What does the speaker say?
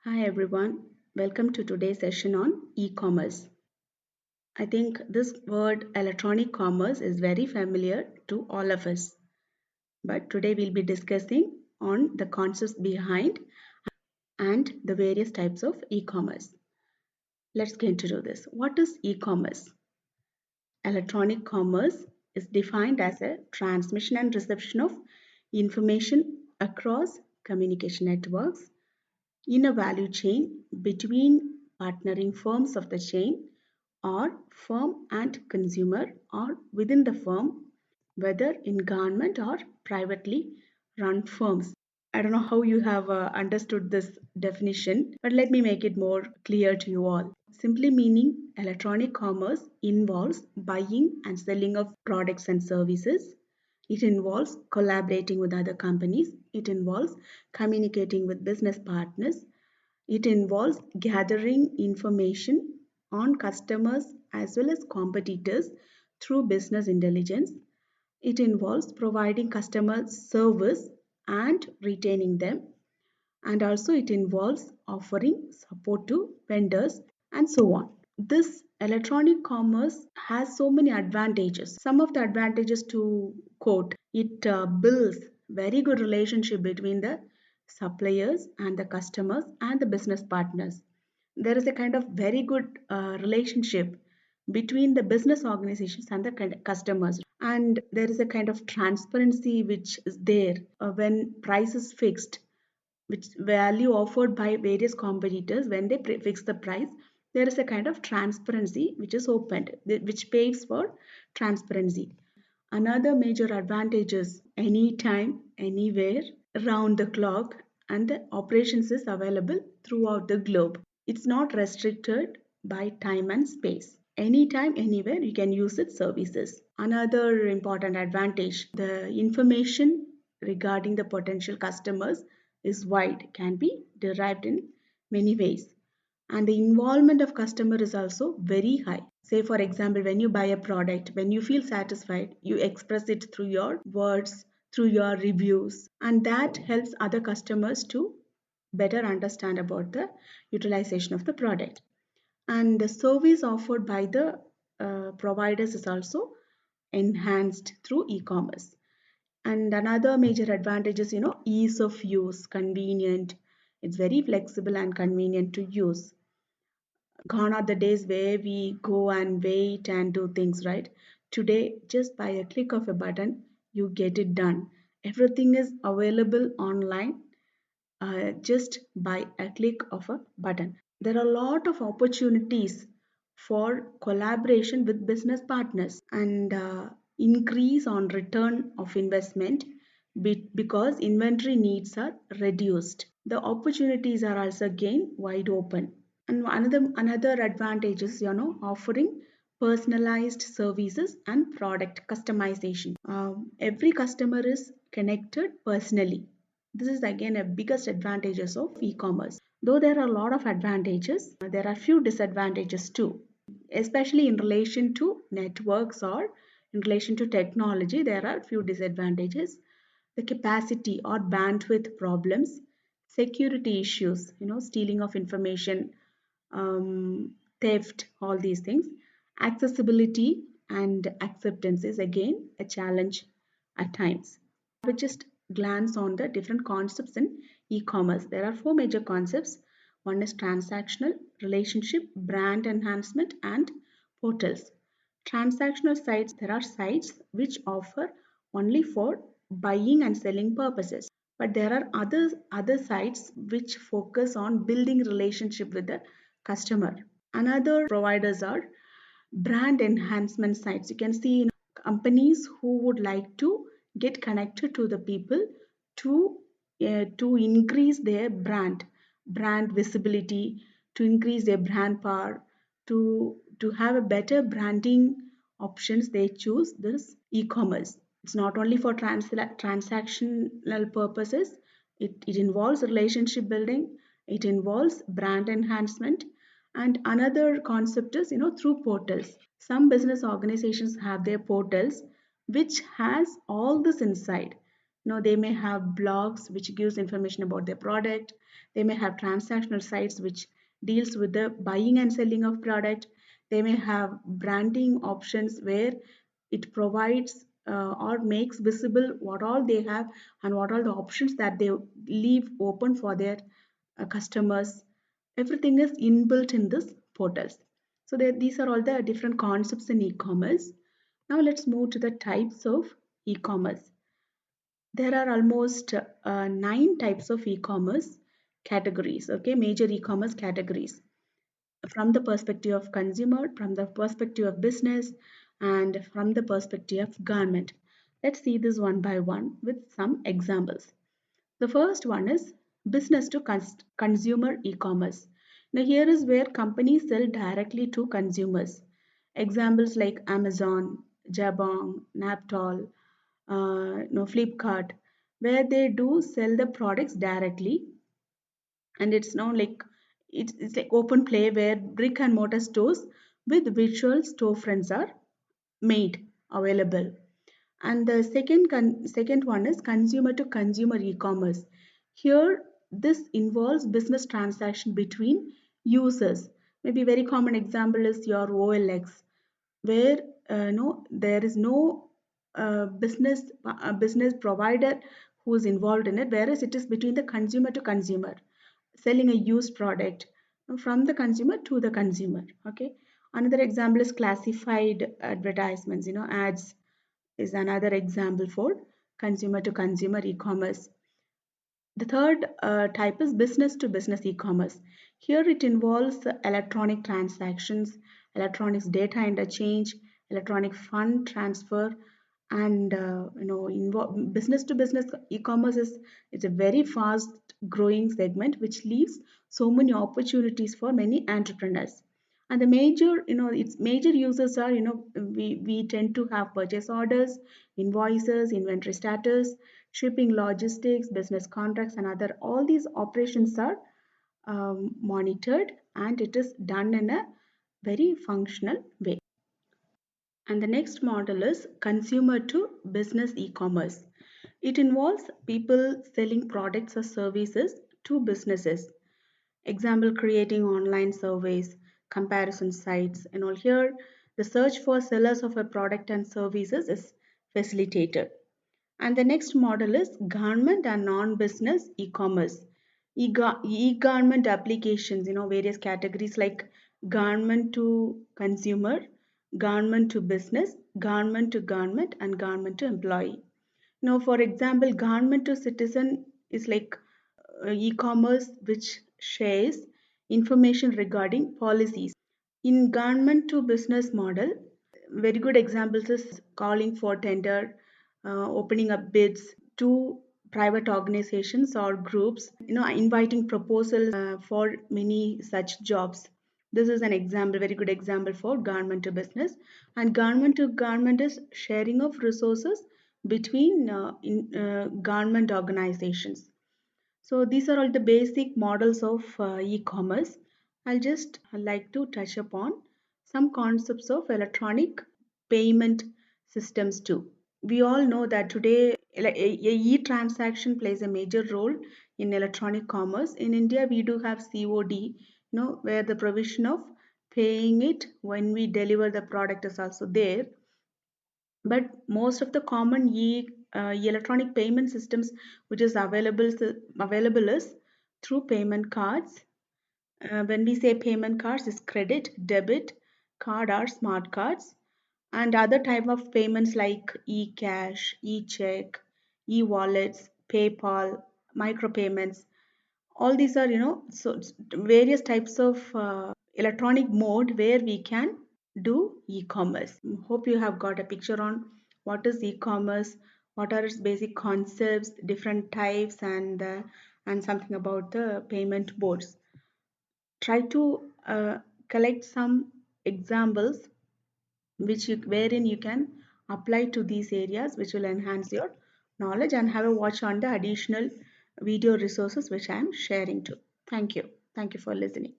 Hi everyone, welcome to today's session on e-commerce. I think this word electronic commerce is very familiar to all of us, but today we'll be discussing on the concepts behind and the various types of e-commerce. Let's get into this. What is e-commerce? Electronic commerce is defined as a transmission and reception of information across communication networks in a value chain between partnering firms of the chain or firm and consumer or within the firm, whether in government or privately run firms. I don't know how you have understood this definition, but let me make it more clear to you all. Simply meaning electronic commerce involves buying and selling of products and services. It involves collaborating with other companies. It involves communicating with business partners. It involves gathering information on customers as well as competitors through business intelligence. It involves providing customer service and retaining them. And also, it involves offering support to vendors and so on. This electronic commerce has so many advantages. Some of the advantages to quote it builds very good relationship between the suppliers and the customers and the business partners. There is a kind of very good relationship between the business organizations and the customers, and there is a kind of transparency which is there when price is fixed, which value offered by various competitors. When they fix the price, there is a kind of transparency which is opened, which paves for transparency. Another major advantage is anytime, anywhere, around the clock, and the operations is available throughout the globe. It's not restricted by time and space. Anytime, anywhere, you can use its services. Another important advantage, the information regarding the potential customers is wide, can be derived in many ways. And the involvement of customer is also very high. Say for example, when you buy a product, when you feel satisfied, you express it through your words, through your reviews, and that helps other customers to better understand about the utilization of the product. And the service offered by the providers is also enhanced through e-commerce. And another major advantage is, ease of use, convenient. It's very flexible and convenient to use. Gone are the days where we go and wait and do things, right? Today, just by a click of a button, you get it done. Everything is available online just by a click of a button. There are a lot of opportunities for collaboration with business partners and increase on return of investment because inventory needs are reduced. The opportunities are also again wide open. And another advantage is, offering personalized services and product customization. Every customer is connected personally. This is again a biggest advantages of e-commerce. Though there are a lot of advantages, there are few disadvantages too. Especially in relation to networks or in relation to technology, there are few disadvantages. The capacity or bandwidth problems, security issues, stealing of information, theft, all these things. Accessibility and acceptance is again a challenge at times. We just glance on the different concepts in e-commerce. There are four major concepts. One is transactional, relationship, brand enhancement, and portals. Transactional sites, there are sites which offer only for buying and selling purposes. But there are other sites which focus on building relationship with the customer. Another providers are brand enhancement sites. You can see companies who would like to get connected to the people to to increase their brand visibility, to increase their brand power, to have a better branding options. They choose this e-commerce. It's not only for transactional purposes. It involves relationship building. It involves brand enhancement. And another concept is, through portals. Some business organizations have their portals which has all this inside. They may have blogs which gives information about their product. They may have transactional sites which deals with the buying and selling of product. They may have branding options where it provides or makes visible what all they have and what all the options that they leave open for their customers. Everything is inbuilt in this portals. So these are all the different concepts in e-commerce. Now let's move to the types of e-commerce. There are almost 9 types of e-commerce categories, okay, major e-commerce categories, from the perspective of consumer, from the perspective of business, and from the perspective of government. Let's see this one by one with some examples. The first one is business to consumer e-commerce. Now here is where companies sell directly to consumers. Examples like Amazon, Jabong, Naptol, Flipkart, where they do sell the products directly, and it's now like it's like open play where brick and mortar stores with virtual storefronts are made available. And the second one is consumer to consumer e-commerce. Here, this involves business transaction between users. Maybe very common example is your OLX, where no there is no business provider who is involved in it, whereas it is between the consumer to consumer, selling a used product from the consumer to the consumer. Okay. Another example is classified advertisements. Ads is another example for consumer to consumer e-commerce. The third type is business to business e-commerce. Here it involves electronic transactions, electronics data interchange, electronic fund transfer, and business to business e-commerce is it's a very fast growing segment which leaves so many opportunities for many entrepreneurs. And the major, its major users are, we tend to have purchase orders, invoices, inventory status, shipping, logistics, business contracts, and other. All these operations are monitored, and it is done in a very functional way. And the next model is consumer to business e-commerce. It involves people selling products or services to businesses. Example, creating online surveys, comparison sites, and all. Here the search for sellers of a product and services is facilitated. And the next model is government and non-business e-commerce. E-government applications, various categories like government to consumer, government to business, government to government, and government to employee. Now, for example, government to citizen is like e-commerce which shares information regarding policies. In government to business model, very good examples is calling for tender, opening up bids to private organizations or groups, inviting proposals for many such jobs. This is an example, very good example for government to business. And government to government is sharing of resources between government organizations. So these are all the basic models of e-commerce. I'll just like to touch upon some concepts of electronic payment systems too. We all know that today e-transaction plays a major role in electronic commerce. In India, we do have COD, where the provision of paying it when we deliver the product is also there. But most of the common electronic payment systems which is available is through payment cards. When we say payment cards, is credit, debit card or smart cards, and other type of payments like e-cash, e-check, e-wallets, PayPal, micropayments. All these are, various types of electronic mode where we can do e-commerce. Hope you have got a picture on what is e-commerce, what are its basic concepts, different types, and something about the payment boards. Try to collect some examples wherein you can apply to these areas, which will enhance your knowledge, and have a watch on the additional video resources which I am sharing too. Thank you. Thank you for listening.